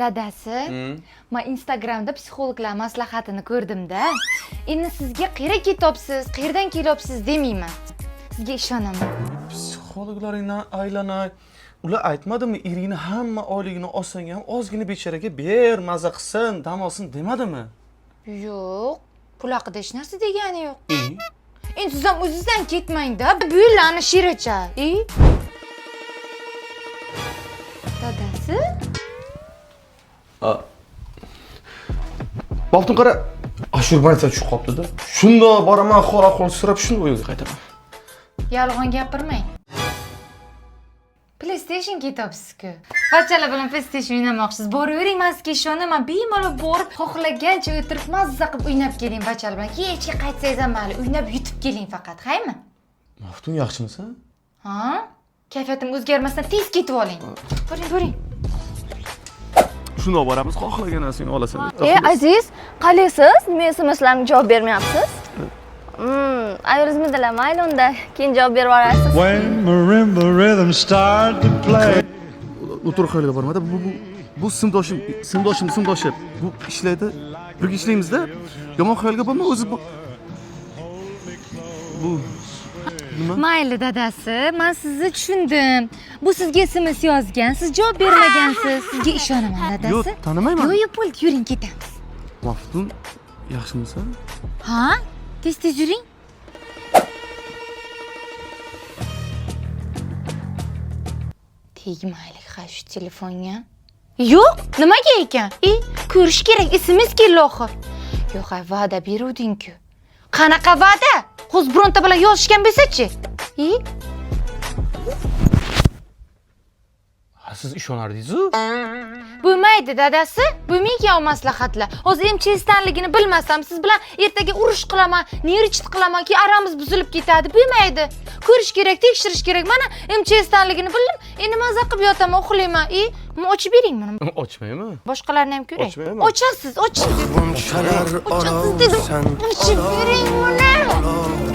Dadasi, men Instagramda psixologlar maslahatini ko'rdim-da. Endi sizga qayerga ketyapsiz, qayerdan kelyapsiz demayman. Sizga ishonaman. Psixologlaringdan aylanay. Ular aytmadimi, eringni hamma oyligini olsang ham ozgina becharaga ber, maza qilsin, dam olsin demadimi? Yo'q, pul haqida hech narsa degani yo'q. Endi siz ham o'zingizdan ketmang-da. Bu yerlarni shiracha. Dadasi? Boftun qara, ashurbancha tushib qopti-da. Shunda boraman, xora-xol so'rab shunda uyga qaytaman. Yolg'on gapirmang. PlayStation ketyapsiz-ku. Bachchalar bilan PlayStation o'ynamoqchisiz. Boravering, men sizga ishonaman. Bemalol borib, xohlagancha o'tirib, mazza qilib o'ynab keling bachchalar bilan. Kechga qaytsangiz ham mayli, o'ynab yutib keling faqat, haymi? Boftun yaxshimisan? Ha? Kayfiyatim o'zgarmasdan tez ketib oling. Boring. Shunda boramiz, xohlagan narsangni olasan. Aziz, qalaysiz? Nima SMS-larga javob bermayapsiz? Ayolingizmidilar, mayli unda keyin javob berib yuborasiz. When marimba rhythm start to play. O'tir qo'yilga bormadi. Bu simdoshim. Bu ishlaydi. Birga ishlaymiz-da. Yomon xayolga bo'lma, o'zi bu nima? Mayli dadasi, men sizni tushundim. Bu sizga SMS yozgan, siz javob bermagansiz. Sizga ishonaman dadasi. Yo'q, tanimayman. Yo'q, bo'ldi, yuring ketamiz. Maftun, yaxshimisan? Ha? Tez yuring. Tegmaylik ha shu telefonga. Yo'q, nimaga ekan? Ko'rish kerak, SMS keldi oxir. Yo'q, va'da beruvding-ku. Qanaqa va'da? Qo'z bironta bilan yozishgan bo'lsa-chi? Siz ishonardingiz-ku? Bo'lmaydi dadasi, bo'lmaydi o maslahatlar. Hozir MCSdanligini bilmasam, siz bilan ertaga urush qilaman, nerchit qilaman ki aramiz buzilib ketadi. Bo'lmaydi. Ko'rish kerak, tekshirish kerak. Mana MCSdanligini bildim. Endi maza qilib yotaman, uxlayman. Buni ochib bering mana. Ochmayman. Boshqalarni ham ko'ray. Ochmayman. Ochasiz dedim. Ochib bering buni.